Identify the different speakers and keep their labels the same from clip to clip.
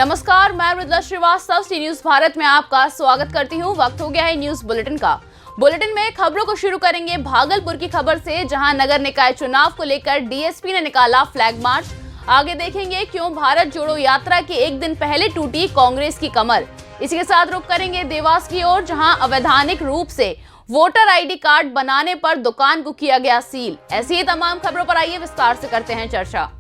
Speaker 1: नमस्कार, मैं मृदुला श्रीवास्तव सी न्यूज भारत में आपका स्वागत करती हूँ। वक्त हो गया है न्यूज बुलेटिन का। बुलेटिन में खबरों को शुरू करेंगे भागलपुर की खबर से, जहां नगर निकाय चुनाव को लेकर डीएसपी ने निकाला फ्लैग मार्च। आगे देखेंगे क्यों भारत जोड़ो यात्रा के एक दिन पहले टूटी कांग्रेस की कमर। इसी के साथ रुख करेंगे देवास की ओर, जहां अवैधानिक रूप से वोटर आईडी कार्ड बनाने पर दुकान को किया गया सील। ऐसी ही तमाम खबरों पर आइए विस्तार से करते हैं चर्चा।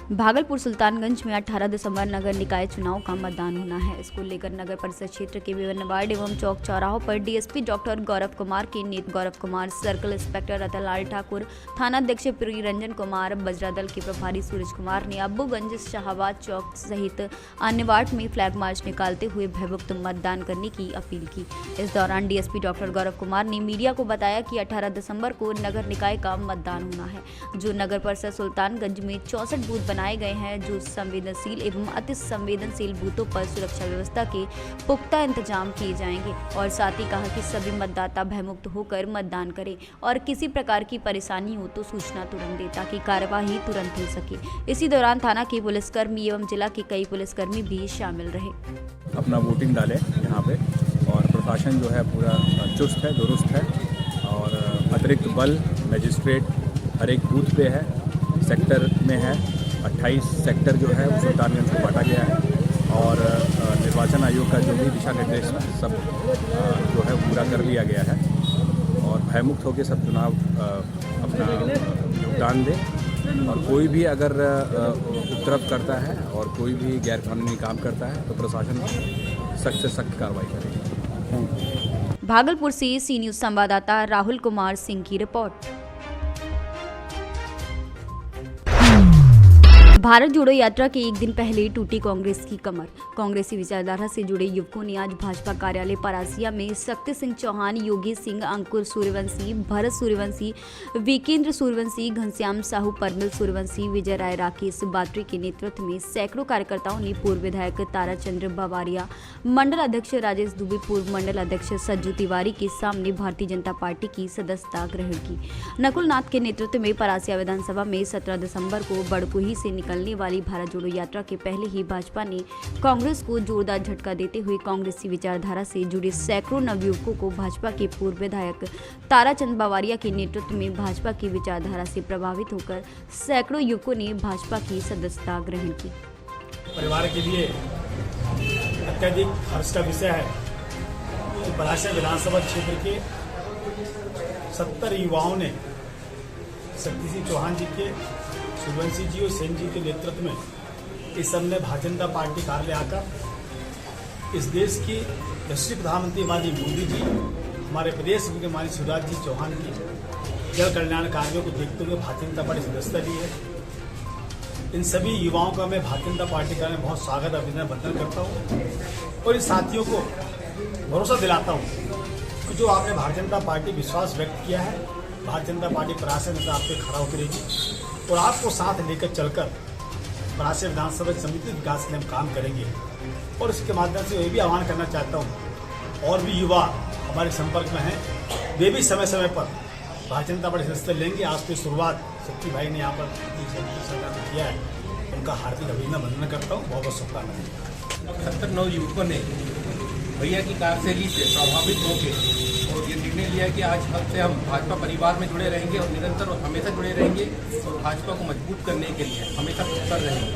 Speaker 2: भागलपुर सुल्तानगंज में 18 दिसंबर नगर निकाय चुनाव का मतदान होना है। इसको लेकर नगर परिषद क्षेत्र के विभिन्न वार्ड एवं चौक चौराहों पर डीएसपी डॉक्टर गौरव कुमार के नेतृत्व गौरव कुमार, सर्कल इंस्पेक्टर रतनलाल ठाकुर, थाना अध्यक्ष प्रिय रंजन कुमार, बजरा दल के प्रभारी सूरज कुमार ने अब्बूगंज, शाहबाद चौक सहित अन्य वार्ड में फ्लैग मार्च निकालते हुए भयमुक्त मतदान करने की अपील की। इस दौरान डीएसपी डॉक्टर गौरव कुमार ने मीडिया को बताया कि 18 दिसंबर को नगर निकाय का मतदान होना है, जो नगर परिषद सुल्तानगंज में 64 बूथ बनाए गए हैं, जो संवेदनशील एवं अति संवेदनशील बूथों पर सुरक्षा व्यवस्था के पुख्ता इंतजाम किए जाएंगे। और साथ ही कहा कि सभी मतदाता भयमुक्त होकर मतदान करें और किसी प्रकार की परेशानी हो तो सूचना तुरंत दें, ताकि कार्यवाही तुरंत हो सके। इसी दौरान थाना के पुलिसकर्मी एवं जिला के कई पुलिसकर्मी भी शामिल रहे।
Speaker 3: अपना वोटिंग डालें यहाँ पे, और प्रशासन जो है पूरा चुस्त है, दुरुस्त है, और अतिरिक्त बल मजिस्ट्रेट हर एक बूथ पे है, सेक्टर में है। 28 सेक्टर जो है वो सुल्तानगंज को बांटा गया है, और निर्वाचन आयोग का जो भी दिशा निर्देश सब जो है पूरा कर लिया गया है, और भयमुक्त होकर सब चुनाव अपना योगदान दें। और कोई भी अगर उपद्रव करता है और कोई भी गैरकानूनी काम करता है तो प्रशासन सख्त से सख्त कार्रवाई करेगी।
Speaker 2: भागलपुर से सी न्यूज संवाददाता राहुल कुमार सिंह की रिपोर्ट। भारत जोड़ो यात्रा के एक दिन पहले टूटी कांग्रेस की कमर। कांग्रेसी विचारधारा से जुड़े युवकों ने आज भाजपा कार्यालय परासिया में शक्ति सिंह चौहान, योगेश सिंह, अंकुर सूर्यवंशी, भरत सूर्यवंशी, विकेंद्र सूर्यवंशी, घनश्याम साहू, परमिल सूर्यवंशी, विजय राय, राकेश बाटरी के नेतृत्व में सैकड़ों कार्यकर्ताओं ने पूर्व विधायक ताराचंद्र बवारिया, मंडल अध्यक्ष राजेश दुबे, पूर्व मंडल अध्यक्ष सज्जू तिवारी के सामने भारतीय जनता पार्टी की सदस्यता ग्रहण की। नकुल नाथ के नेतृत्व में परासिया विधानसभा में 17 दिसंबर को बड़कुही से निकलने वाली भारत जोड़ो यात्रा के पहले ही भाजपा ने कांग्रेस को जोरदार झटका देते हुए कांग्रेसी विचारधारा से जुड़े सैकड़ों नवयुवकों को भाजपा के पूर्व विधायक ताराचंद बवारिया के नेतृत्व में भाजपा की विचारधारा से प्रभावित होकर सैकड़ों युवकों ने भाजपा की सदस्यता ग्रहण की।
Speaker 4: परिवार के लिए अत्यधिक हर्ष का विषय है कि परासिया विधानसभा क्षेत्र के 70 युवाओं ने शक्ति सिंह चौहान जी के, सूर्यवंशी जी और सेन जी के नेतृत्व में इस सबने भारतीय जनता पार्टी कार्यालय आकर इस देश की यशस्वी प्रधानमंत्री माननीय मोदी जी, हमारे प्रदेश के माननीय शिवराज जी चौहान की जन कल्याण कार्यों को देखते हुए भारतीय जनता पार्टी सदस्यता ली है। इन सभी युवाओं का मैं भारतीय जनता पार्टी का बहुत स्वागत अभिनंदन करता हूँ, और इन साथियों को भरोसा दिलाता हूँ कि जो आपने भारतीय जनता पार्टी विश्वास व्यक्त किया है, भारतीय जनता पार्टी परासिया में आप पे खड़ा उतरेगी और आपको साथ लेकर चलकर परासिया विधानसभा समिति विकास के लिए हम काम करेंगे। और इसके माध्यम से ये भी आह्वान करना चाहता हूँ, और भी युवा हमारे संपर्क में हैं, वे भी समय समय पर भारतीय जनता पार्टी सदस्य लेंगे। आज की शुरुआत शक्ति भाई ने यहाँ पर सरकार ने किया है, उनका हार्दिक अभिनंदन करता हूँ, बहुत बहुत शुभकामनाएं।
Speaker 5: 79 युवकों ने भैया की कार्यशैली से प्रभावित होकर और ये निर्णय लिया कि आज कल से हम भाजपा परिवार में जुड़े रहेंगे और निरंतर और हमेशा जुड़े रहेंगे, और भाजपा को मजबूत करने के लिए हमेशा तत्पर रहेंगे।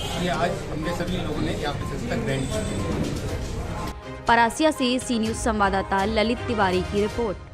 Speaker 5: इसलिए आज हमने सभी लोगों ने यहाँ पे सदस्यता ग्रहण की।
Speaker 2: परासिया से सी न्यूज संवाददाता ललित तिवारी की रिपोर्ट।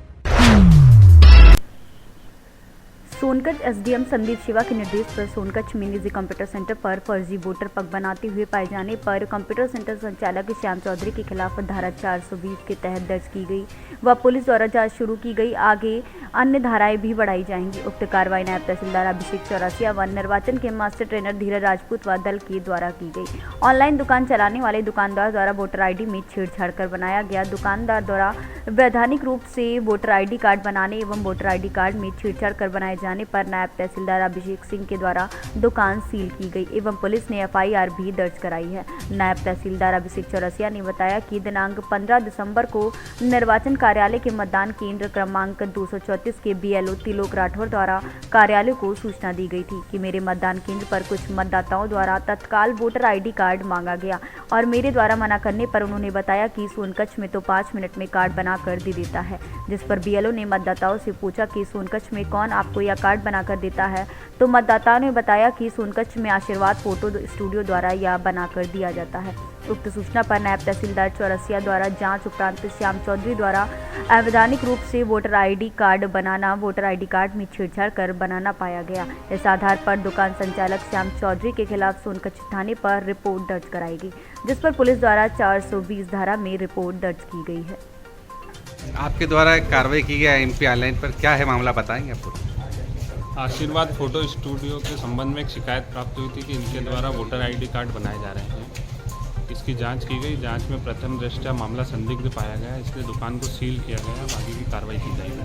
Speaker 2: सोनकच्छ एसडीएम संदीप शिवा के निर्देश पर सोनकच्छ में निजी कंप्यूटर सेंटर पर फर्जी वोटर पग बनाते हुए पाए जाने पर कंप्यूटर सेंटर संचालक श्याम चौधरी के खिलाफ धारा 420 के तहत दर्ज की गई व पुलिस द्वारा जांच शुरू की गई। आगे अन्य धाराएं भी बढ़ाई जाएंगी। उक्त कार्रवाई नायब तहसीलदार अभिषेक चौरसिया व निर्वाचन के मास्टर ट्रेनर धीरज राजपूत व दल के द्वारा की गई। ऑनलाइन दुकान चलाने वाले दुकानदार द्वारा वोटर आईडी में छेड़छाड़ कर बनाया गया। दुकानदार द्वारा वैधानिक रूप से वोटर आईडी कार्ड बनाने एवं वोटर आईडी कार्ड में छेड़छाड़ कर बनाए जाने दिखाने पर नायब तहसीलदार अभिषेक सिंह के द्वारा दुकान सील की गई एवं पुलिस ने FIR भी दर्ज कराई है। नायब तहसीलदार अभिषेक चौरसिया ने बताया कि दिनांक 15 दिसंबर को निर्वाचन कार्यालय के मतदान केंद्र क्रमांक 234 के BLO तिलोक राठौर द्वारा कार्यालय को सूचना दी गई थी कि मेरे मतदान केंद्र पर कुछ मतदाताओं द्वारा तत्काल वोटर ID कार्ड मांगा गया और मेरे द्वारा मना करने पर उन्होंने बताया कि सोनकच्छ में तो 5 मिनट में कार्ड बनाकर दे देता है, जिस पर BLO ने मतदाताओं से पूछा कि सोनकच्छ में कौन आपको यह कार्ड बनाकर देता है, तो मतदाताओं ने बताया कि सोनकच्छ में आशीर्वाद फोटो स्टूडियो द्वारा यह बनाकर दिया जाता है। उक्त सूचना पर नायब तहसीलदार चौरसिया द्वारा जांच उपरांत श्याम चौधरी द्वारा अवैधानिक रूप से वोटर ID कार्ड बनाना, वोटर ID कार्ड में छेड़छाड़ कर बनाना पाया गया। इस आधार पर दुकान संचालक श्याम चौधरी के खिलाफ सोनकच्छ थाने पर रिपोर्ट दर्ज कराई गई, जिस पर पुलिस द्वारा 420 धारा में रिपोर्ट दर्ज की गई है।
Speaker 6: आपके द्वारा कार्रवाई की गई MP ऑनलाइन पर, क्या है मामला बताएंगे आपको?
Speaker 7: आशीर्वाद फोटो स्टूडियो के संबंध में एक शिकायत प्राप्त हुई थी कि इनके द्वारा वोटर ID कार्ड बनाए जा रहे हैं। इसकी जांच की गई। जांच में प्रथम दृष्टया मामला संदिग्ध पाया गया, इसलिए दुकान को सील किया गया। आगे की कार्रवाई की जाएगी।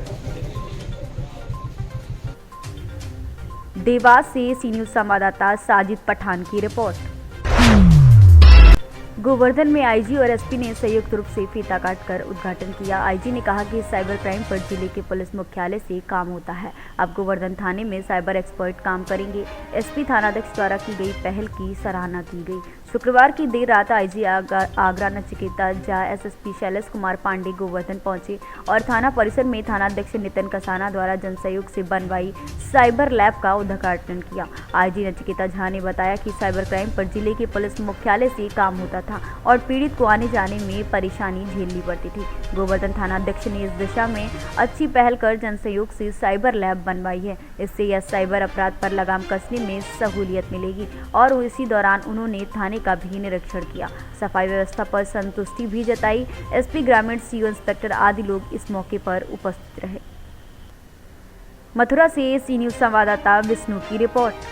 Speaker 2: देवास से सी न्यूज़ संवाददाता साजिद पठान की रिपोर्ट। गोवर्धन में IG और SP ने संयुक्त रूप से फीता काटकर उद्घाटन किया। IG ने कहा कि साइबर क्राइम पर जिले के पुलिस मुख्यालय से काम होता है। अब गोवर्धन थाने में साइबर एक्सपर्ट काम करेंगे। SP थानाध्यक्ष द्वारा की गई पहल की सराहना की गई। शुक्रवार की देर रात IG आगरा नचिकेता झा SSP शैलेश कुमार पांडे गोवर्धन पहुंचे और थाना परिसर में थानाध्यक्ष नितिन कसाना द्वारा जनसहयोग से बनवाई साइबर लैब का उद्घाटन किया। IG नचिकेता झा ने बताया कि साइबर क्राइम पर जिले के पुलिस मुख्यालय से काम होता था और पीड़ित को आने जाने में परेशानी झेलनी पड़ती थी। गोवर्धन थानाध्यक्ष ने इस दिशा में अच्छी पहल कर जनसहयोग से साइबर लैब बनवाई है। इससे यह साइबर अपराध पर लगाम कसने में सहूलियत मिलेगी और इसी दौरान उन्होंने थाने का भी निरीक्षण किया। सफाई व्यवस्था पर संतुष्टि भी जताई। SP ग्रामीण CO इंस्पेक्टर आदि लोग इस मौके पर उपस्थित रहे। मथुरा से सी न्यूज़ संवाददाता विष्णु की रिपोर्ट।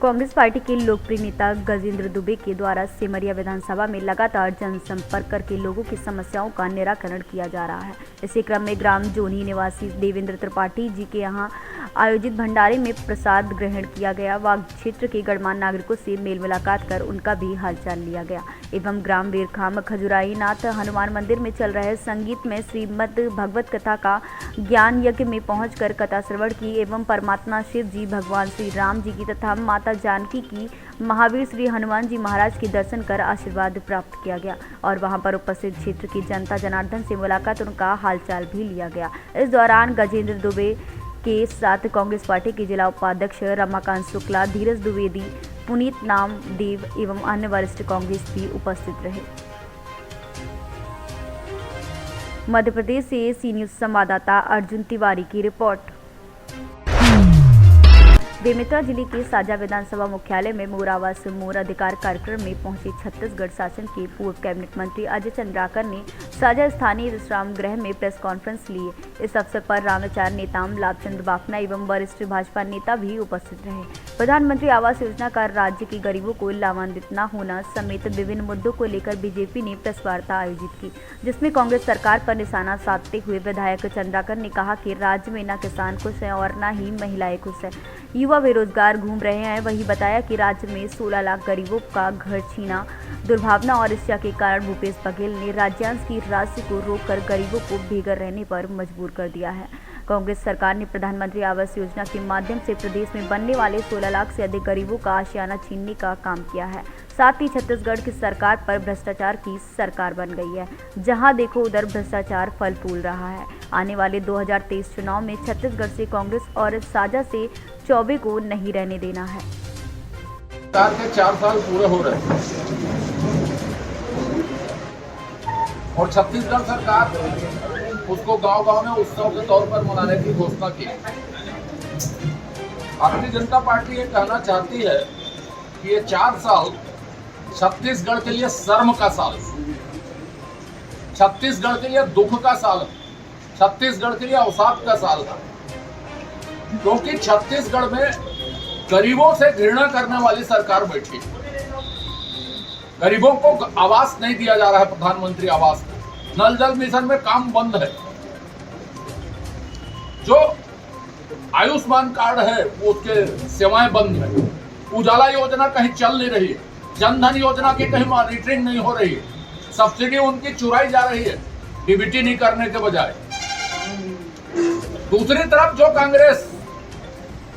Speaker 2: कांग्रेस पार्टी के लोकप्रिय नेता गजेंद्र दुबे के द्वारा सिमरिया विधानसभा में लगातार जनसंपर्क करके लोगों की समस्याओं का निराकरण किया जा रहा है। इसी क्रम में ग्राम जोनी निवासी देवेंद्र त्रिपाठी जी के यहां आयोजित भंडारे में प्रसाद ग्रहण किया गया। वाग क्षेत्र के गणमान्य नागरिकों से मेल मुलाकात कर उनका भी हालचाल लिया गया एवं ग्राम वीरखाम खजुराई नाथ हनुमान मंदिर में चल रहे संगीत में श्रीमद् भगवत कथा का ज्ञान यज्ञ में पहुंचकर कथा श्रवण की एवं परमात्मा शिव जी, भगवान श्री राम जी की तथा माता जानकी की, महावीर श्री हनुमान जी महाराज के दर्शन कर आशीर्वाद प्राप्त किया गया और वहां पर उपस्थित क्षेत्र की जनता जनार्दन से मुलाकात, उनका हालचाल भी लिया गया। इस दौरान गजेंद्र दुबे के साथ कांग्रेस पार्टी के जिला उपाध्यक्ष रमाकांत शुक्ला, धीरज द्विवेदी, पुनीत नामदेव एवं अन्य वरिष्ठ कांग्रेस भी उपस्थित रहे। मध्य प्रदेश से सी न्यूज़ संवाददाता अर्जुन तिवारी की रिपोर्ट। बेमेतरा जिले के साजा विधानसभा मुख्यालय में मोर आवास मोर अधिकार कार्यक्रम में पहुंचे छत्तीसगढ़ शासन के पूर्व कैबिनेट मंत्री अजय चंद्राकर ने साजा स्थानीय विश्राम गृह में प्रेस कॉन्फ्रेंस लिए। इस अवसर पर रामाचार नेताम लाभचंद्र बाफना एवं वरिष्ठ भाजपा नेता भी उपस्थित रहे। प्रधानमंत्री आवास योजना का राज्य के गरीबों को लाभान्वित न होना समेत विभिन्न मुद्दों को लेकर बीजेपी ने प्रेस वार्ता आयोजित की, जिसमें कांग्रेस सरकार पर निशाना साधते हुए विधायक चंद्राकर ने कहा कि राज्य में न किसान खुश हैं और न ही महिलाएं खुश हैं, युवा बेरोजगार घूम रहे हैं। वही बताया कि राज्य में 16 लाख गरीबों का घर छीना दुर्भावना और ईर्ष्या के कारण भूपेश बघेल ने राज्यांश की राशि को रोककर गरीबों को बेघर रहने पर मजबूर कर दिया है। कांग्रेस सरकार ने प्रधानमंत्री आवास योजना के माध्यम से प्रदेश में बनने वाले 16 लाख से अधिक गरीबों का आशियाना छीनने का काम किया है। साथ ही छत्तीसगढ़ की सरकार पर भ्रष्टाचार की सरकार बन गई है। जहां देखो उधर भ्रष्टाचार फल फूल रहा है। आने वाले 2023 चुनाव में छत्तीसगढ़ से कांग्रेस और साजा से चौबे को नहीं रहने देना है।
Speaker 8: सरकार के 4 साल पूरे हो रहे हैं और छत्तीसगढ़ सरकार उसको गांव-गांव में उत्सव के तौर पर मनाने की घोषणा की। भारतीय जनता पार्टी ये कहना चाहती है कि ये 4 साल छत्तीसगढ़ के लिए शर्म का साल, छत्तीसगढ़ के लिए दुख का साल, छत्तीसगढ़ के लिए अवसाद का साल था, क्योंकि छत्तीसगढ़ में गरीबों से घृणा करने वाली सरकार बैठी। गरीबों को आवास नहीं दिया जा रहा है, प्रधानमंत्री आवास, नल जल मिशन में काम बंद है। जो आयुष्मान कार्ड है वो उसके सेवाएं बंद है, उजाला योजना कहीं चल नहीं रही है, जनधन योजना की कहीं मॉनिटरिंग नहीं हो रही है, सब्सिडी उनकी चुराई जा रही है डीबीटी नहीं करने के बजाय। दूसरी तरफ जो कांग्रेस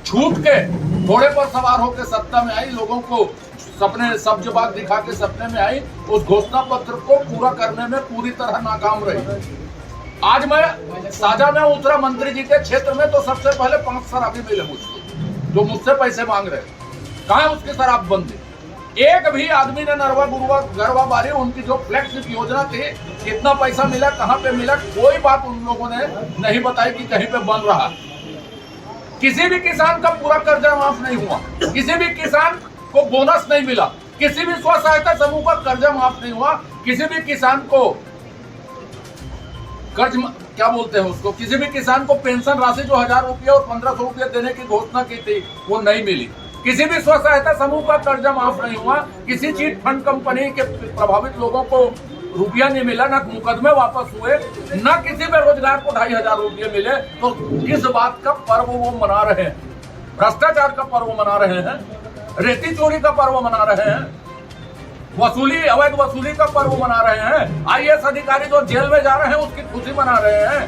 Speaker 8: छूट के घोड़े पर सवार होकर सत्ता में आई, लोगों को सपने सब्ज बाग दिखा के सपने में आई, उस घोषणा पत्र को पूरा करने में पूरी तरह नाकाम रही। आज मैं साझा में उतरा मंत्री जी के क्षेत्र में तो सबसे पहले 5 शराबी मिले मुझको जो मुझसे पैसे मांग रहे। कहाँ है उसकी शराबबंदी? एक भी आदमी ने नरवा गुरुवा गरवा बारी उनकी जो फ्लैगशिप योजना थी, कितना पैसा मिला, कहाँ पे मिला, कोई बात उन लोगों ने नहीं बताई कि कहीं पे बन रहा। किसी भी किसान का पूरा कर्जा माफ नहीं हुआ, किसी भी किसान को बोनस नहीं मिला, किसी भी स्व सहायता समूह का कर्जा माफ नहीं हुआ, किसी भी किसान को कर्ज क्या बोलते हैं उसको, किसी भी किसान को पेंशन राशि जो 1000 रुपया और 1500 रुपया देने की घोषणा की थी वो नहीं मिली, किसी भी स्व सहायता समूह का कर्जा माफ नहीं हुआ, किसी चीट फंड कंपनी के प्रभावित लोगों को रुपया नहीं मिला, न मुकदमे वापस हुए, न किसी बेरोजगार को 2500 रुपये मिले। तो किस बात का पर्व वो मना रहे हैं? भ्रष्टाचार का पर्व मना रहे हैं, रेती चोरी का पर्व मना रहे हैं, वसूली अवैध वसूली का पर्व मना रहे हैं, आईएएस अधिकारी जो जेल में जा रहे हैं उसकी खुशी मना रहे हैं,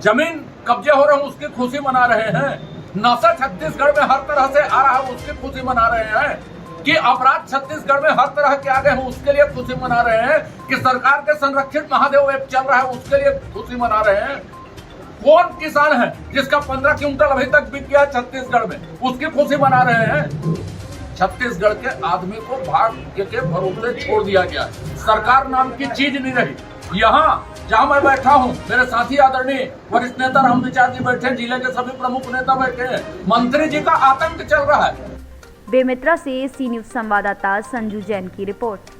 Speaker 8: जमीन कब्जे हो रहे हैं उसकी खुशी मना रहे हैं, नशा छत्तीसगढ़ में हर तरह से आ रहा है उसकी खुशी मना रहे हैं, कि अपराध छत्तीसगढ़ में हर तरह के आ गए हैं उसके लिए खुशी मना रहे हैं, कि सरकार के संरक्षित महादेव ऐप चल रहा है उसके लिए खुशी मना रहे हैं। कौन किसान है जिसका 15 क्विंटल अभी तक बिक गया छत्तीसगढ़ में, उसकी खुशी मना रहे हैं। छत्तीसगढ़ के आदमी को भाग्य के भरोसे छोड़ दिया गया, सरकार नाम की चीज नहीं रही। यहाँ जहाँ मैं बैठा हूँ, मेरे साथी आदरणीय वरिष्ठ नेता रामविचार जी बैठे, जिले के सभी प्रमुख नेता बैठे हैं, मंत्री जी का आतंक चल रहा है।
Speaker 2: बेमित्रा से सी न्यूज संवाददाता संजू जैन की रिपोर्ट।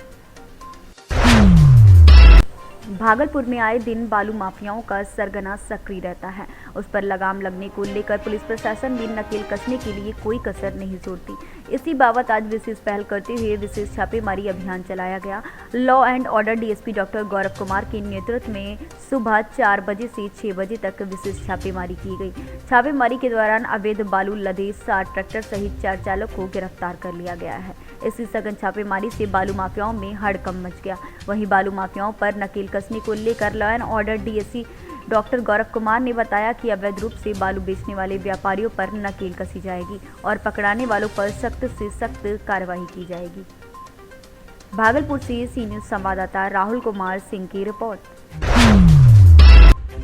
Speaker 2: भागलपुर में आए दिन बालू माफियाओं का सरगना सक्रिय रहता है। उस पर लगाम लगने को लेकर पुलिस प्रशासन भी नकेल कसने के लिए कोई कसर नहीं छोड़ती। इसी बाबत आज विशेष पहल करते हुए विशेष छापेमारी अभियान चलाया गया। Law and order DSP doctor Gaurav Kumar के नेतृत्व में सुबह 4 बजे से 6 बजे तक विशेष छापेमारी की गई। छापेमारी के दौरान अवैध बालू लदे 60 ट्रैक्टर सहित 4 चालक को गिरफ्तार कर लिया गया है। इसी सघन छापेमारी से बालू माफियाओं में हड़कंप मच गया। वहीं बालू माफियाओं पर नकेल कसने को लेकर law and order DSP doctor Gaurav Kumar ने बताया कि अवैध रूप से बालू बेचने वाले व्यापारियों पर नकेल कसी जाएगी और पकड़ाने वालों पर सख्त से सख्त कार्रवाई की जाएगी। भागलपुर से सी न्यूज संवाददाता राहुल कुमार सिंह की रिपोर्ट।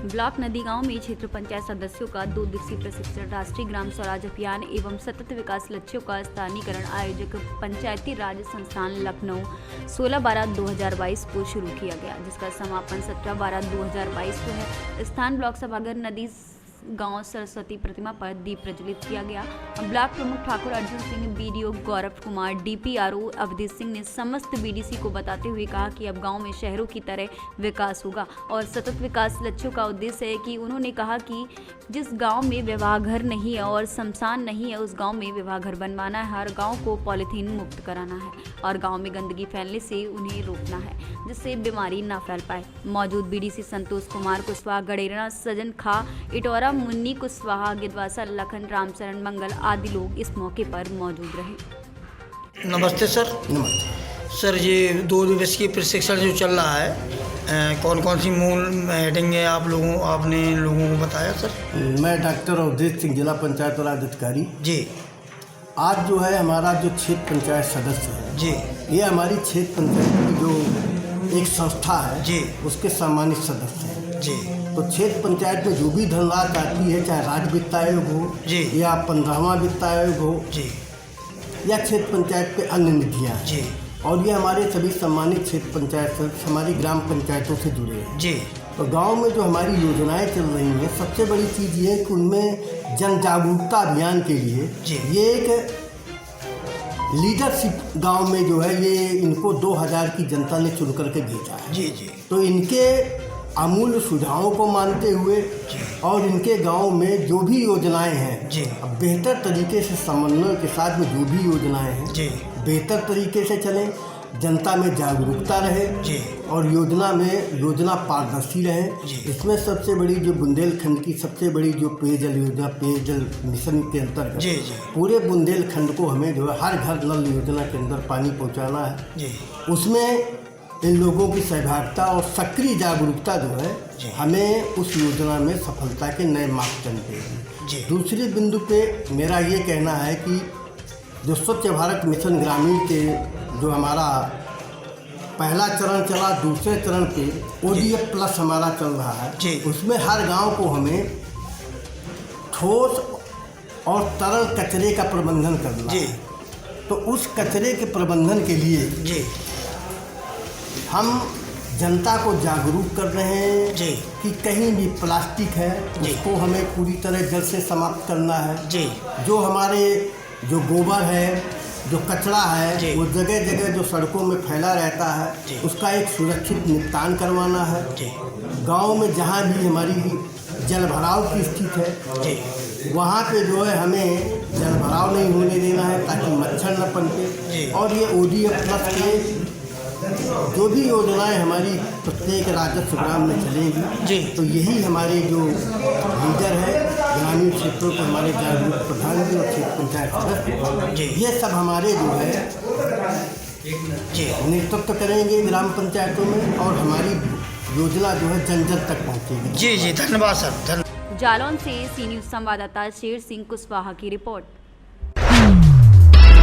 Speaker 2: ब्लॉक नदी गांव में क्षेत्र पंचायत सदस्यों का 2 दिवसीय प्रशिक्षण राष्ट्रीय ग्राम स्वराज अभियान एवं सतत विकास लक्ष्यों का स्थानीयकरण आयोजक पंचायती राज संस्थान लखनऊ 16/12/2022 को शुरू किया गया, जिसका समापन 17/12/2022 को है। स्थान ब्लॉक सभागार नदी गांव सरस्वती प्रतिमा पर दीप प्रज्वलित किया गया। ब्लॉक प्रमुख ठाकुर अर्जुन सिंह, बीडीओ गौरव कुमार, डीपीआरओ अवधेश सिंह ने समस्त बीडीसी को बताते हुए कहा कि अब गांव में शहरों की तरह विकास होगा और सतत विकास लक्ष्यों का उद्देश्य है कि उन्होंने कहा कि जिस गांव में विवाह घर नहीं है और शमशान नहीं है उस गांव में विवाह घर बनवाना है। हर गांव को पॉलीथीन मुक्त कराना है और गांव में गंदगी फैलने से उन्हें रोकना है जिससे बीमारी न फैल पाए। मौजूद बीडीसी संतोष कुमार कुशवाहा, गडेरा, सजन खा, इटौरा, मुन्नी कुशवाहा, गिदवासा, लखन, रामचरण, मंगल आदि लोग इस मौके पर मौजूद रहे।
Speaker 9: नमस्ते सर। नमस्ते सर। ये 2 दिवसीय प्रशिक्षण जो चल रहा है, कौन कौन सी मूल हेडिंग आपने लोगों को बताया सर?
Speaker 10: मैं डॉक्टर अवधेश सिंह, जिला पंचायत राज अधिकारी
Speaker 9: जी।
Speaker 10: आज जो है हमारा जो क्षेत्र पंचायत सदस्य है
Speaker 9: जी,
Speaker 10: ये हमारी क्षेत्र पंचायत की जो एक संस्था है
Speaker 9: जी,
Speaker 10: उसके सम्मानित सदस्य हैं
Speaker 9: जी।
Speaker 10: तो क्षेत्र पंचायत में जो भी धनराशि आती है, चाहे राज्य वित्त आयोग हो
Speaker 9: जी
Speaker 10: या 15वां वित्त आयोग हो
Speaker 9: जी
Speaker 10: या क्षेत्र पंचायत पे अन्य निधियाँ
Speaker 9: जी,
Speaker 10: और ये हमारे सभी सम्मानित क्षेत्र पंचायत सदस्य हमारी ग्राम पंचायतों से जुड़े हैं
Speaker 9: जी।
Speaker 10: तो गांव में जो हमारी योजनाएं चल रही हैं, सबसे बड़ी चीज़ ये है कि उनमें जन जागरूकता अभियान के लिए
Speaker 9: जी।
Speaker 10: ये एक लीडरशिप गांव में जो है ये इनको 2000 की जनता ने चुन करके भेजा है
Speaker 9: जी जी।
Speaker 10: तो इनके अमूल्य सुझावों को मानते हुए और इनके गांव में जो भी योजनाएं हैं
Speaker 9: जी,
Speaker 10: अब बेहतर तरीके से समन्वय के साथ में जो भी योजनाएं हैं
Speaker 9: जी,
Speaker 10: बेहतर तरीके से चलें। जनता में जागरूकता रहे
Speaker 9: जी।
Speaker 10: और योजना पारदर्शी रहे।
Speaker 9: जी।
Speaker 10: इसमें सबसे बड़ी जो बुंदेलखंड की सबसे बड़ी जो पेयजल योजना, पेयजल मिशन के अंतर्गत
Speaker 9: जी।
Speaker 10: पूरे बुंदेलखंड को हमें जो है हर घर नल योजना के अंदर पानी पहुंचाना है।
Speaker 9: जी।
Speaker 10: उसमें इन लोगों की सहभागिता और सक्रिय जागरूकता जो है हमें उस योजना में सफलता के नए मापदंड देगी। दूसरी बिंदु पे मेरा ये कहना है कि जो स्वच्छ भारत मिशन ग्रामीण के जो हमारा पहला चरण चला, दूसरे चरण पे ODF प्लस हमारा चल रहा है, उसमें हर गांव को हमें ठोस और तरल कचरे का प्रबंधन करना है। तो उस कचरे के प्रबंधन के लिए हम जनता को जागरूक कर रहे हैं कि कहीं भी प्लास्टिक है उसको हमें पूरी तरह जड़ से समाप्त करना है। जो हमारे जो गोबर है, जो कचरा है, वो जगह जगह जो सड़कों में फैला रहता है उसका एक सुरक्षित निपटान करवाना है। गांव में जहां भी हमारी जल भराव की स्थिति है वहाँ पे जो है हमें जल भराव नहीं होने देना है ताकि मच्छर न पनपे। और ये ODF प्लस के जो भी योजनाएं हमारी प्रत्येक राजस्व ग्राम में चलेंगी तो यही हमारे जो लीडर है ग्रामीण क्षेत्रों के हमारे जागरूक प्रधान जी और क्षेत्र पंचायत सदस्य ये सब हमारे जो है नेतृत्व करेंगे ग्राम पंचायतों में और हमारी योजना जो है जन जन तक पहुँचेगी।
Speaker 9: जी धन्यवाद सर।
Speaker 2: जालौन से सी न्यूज़ संवाददाता शेर सिंह कुशवाहा की रिपोर्ट।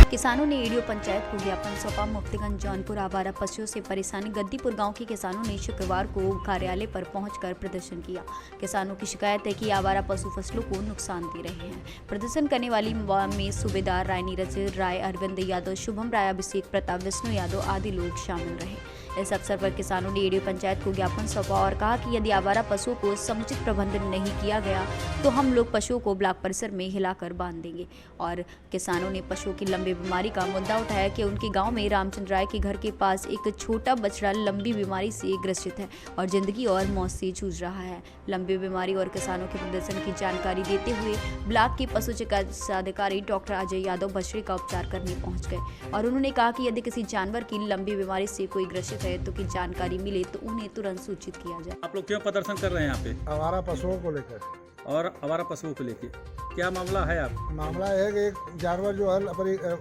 Speaker 2: किसानों ने ईडीओ पंचायत को ज्ञापन सौंपा। मुफ्तीगंज जौनपुर आवारा पशुओं से परेशानी। गद्दीपुर गांव के किसानों ने शुक्रवार को कार्यालय पर पहुंचकर प्रदर्शन किया। किसानों की शिकायत है कि आवारा पशु फसलों को नुकसान दे रहे हैं। प्रदर्शन करने वाली में सूबेदार राय नीरज राय, अरविंद यादव, शुभम राय, अभिषेक प्रताप, विष्णु यादव आदि लोग शामिल रहे। इस अवसर पर किसानों ने ईडीओ पंचायत को ज्ञापन सौंपा और कहा कि यदि आवारा पशुओं को समुचित प्रबंधन नहीं किया गया तो हम लोग पशुओं को ब्लॉक परिसर में हिलाकर बांध देंगे। और किसानों ने पशुओं की लंबी बीमारी का मुद्दा उठाया कि उनके गांव में रामचंद्र राय के घर के पास एक छोटा बछड़ा लंबी बीमारी से ग्रसित है और जिंदगी और मौत से जूझ रहा है। लंबी बीमारी और किसानों के प्रदर्शन की जानकारी देते हुए ब्लॉक के पशु चिकित्सा अधिकारी डॉक्टर अजय यादव बछड़े का उपचार करने पहुंच गए और उन्होंने कहा कि यदि किसी जानवर की लंबी बीमारी से कोई ग्रसित है तो की जानकारी मिले तो उन्हें तुरंत सूचित किया जाए।
Speaker 3: आप लोग क्यों प्रदर्शन कर रहे हैं यहाँ पे?
Speaker 11: आवारा पशुओं को लेकर।
Speaker 3: और आवारा पशुओं को लेकर क्या मामला है? आप
Speaker 11: मामला है कि एक जानवर जो है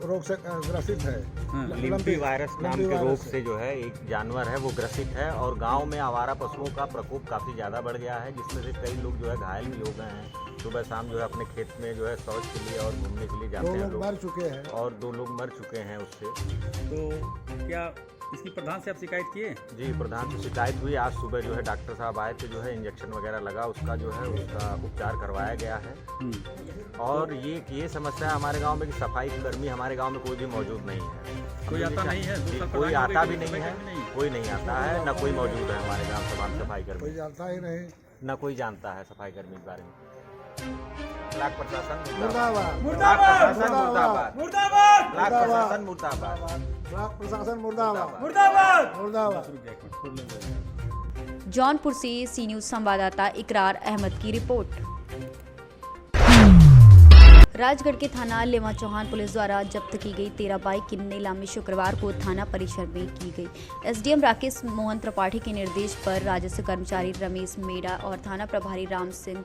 Speaker 11: रोग से ग्रसित है।
Speaker 12: लिम्पी वायरस नाम के रोग से जो है एक जानवर है वो ग्रसित है और गांव में आवारा पशुओं का प्रकोप काफ़ी ज़्यादा बढ़ गया है, जिसमें से कई लोग जो है घायल भी हो गए हैं। सुबह शाम जो है अपने खेत में जो है शौच के लिए और घूमने के लिए जाते हैं।
Speaker 11: 2 लोग मर चुके हैं
Speaker 12: और 2 लोग मर चुके हैं उससे।
Speaker 3: तो क्या इसकी प्रधान से आप शिकायत किए?
Speaker 12: जी, प्रधान से शिकायत हुई। आज सुबह जो है डॉक्टर साहब आए थे, जो है इंजेक्शन वगैरह लगा, उसका जो है उसका उपचार करवाया गया है। और ये समस्या है हमारे गांव में कि सफाई कर्मी हमारे गांव में कोई भी मौजूद नहीं है।
Speaker 3: कोई आता नहीं है?
Speaker 12: कोई आता भी नहीं है, कोई नहीं आता है, न कोई मौजूद है हमारे गाँव सफाई कर्मी।
Speaker 11: कोई जानता ही नहीं,
Speaker 12: न कोई जानता है सफाई कर्मी के बारे में। ब्लॉक प्रशासन
Speaker 11: मुर्दाबाद,
Speaker 12: ब्लॉक प्रशासन मुर्दाबाद,
Speaker 11: मुर्दाबाद,
Speaker 12: ब्लॉक प्रशासन मुर्दाबाद,
Speaker 11: ब्लॉक प्रशासन मुर्दाबाद, मुर्दाबाद, मुर्दाबाद।
Speaker 2: जौनपुर से सी न्यूज़ संवाददाता इकरार अहमद की रिपोर्ट। राजगढ़ के थाना लेवा चौहान पुलिस द्वारा जब्त की गई 13 बाइक की नीलामी शुक्रवार को थाना परिसर में की गई। एसडीएम राकेश मोहन त्रिपाठी के निर्देश पर राजस्व कर्मचारी रमेश मेड़ा और थाना प्रभारी राम सिंह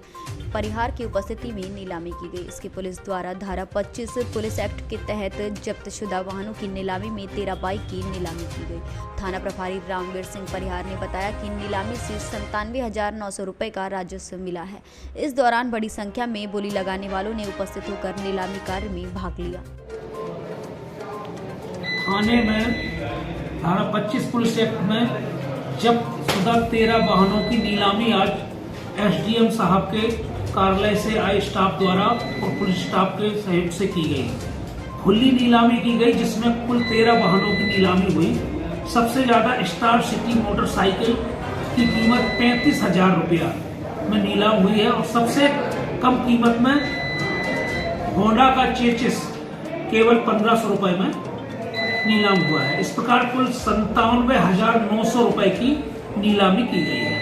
Speaker 2: परिहार की उपस्थिति में नीलामी की गई। इसके पुलिस द्वारा धारा 25 पुलिस एक्ट के तहत जब्तशुदा वाहनों की नीलामी में 13 बाइक की नीलामी की गई। थाना प्रभारी रामवीर सिंह परिहार ने बताया कि नीलामी से 97,900 रुपये का राजस्व मिला है। इस दौरान बड़ी संख्या में बोली लगाने वालों ने उपस्थित होकर नीलामी कार्य में भाग लिया।
Speaker 13: थाने में धारा 25 पुलिस एक्ट में जब्तशुदा 13 वाहनों की नीलामी आज एसडीएम साहब के कार्यालय से आए स्टाफ द्वारा और पुलिस स्टाफ के सहयोग से की गई। खुली नीलामी की गई जिसमें कुल 13 वाहनों की नीलामी हुई। सबसे ज्यादा स्टार सिटी मोटरसाइकिल की कीमत 35,000 रुपया में नीलाम हुई है और सबसे कम कीमत में होंडा का चेचिस केवल 1,500 रुपए में नीलाम हुआ है। इस प्रकार कुल 97,900 रुपए की नीलामी की गई है।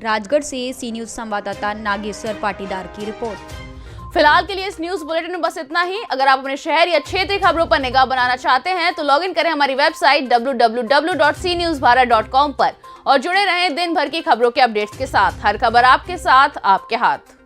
Speaker 2: राजगढ़ से सी न्यूज़ संवाददाता नागेश्वर पाटीदार की रिपोर्ट।
Speaker 1: फिलहाल के लिए इस न्यूज बुलेटिन में बस इतना ही। अगर आप अपने शहर या क्षेत्रीय खबरों पर निगाह बनाना चाहते हैं तो लॉग इन करें हमारी वेबसाइट www.cnewsbharat.com पर और जुड़े रहें दिन भर की खबरों के अपडेट्स के साथ। हर खबर आपके साथ, आपके हाथ।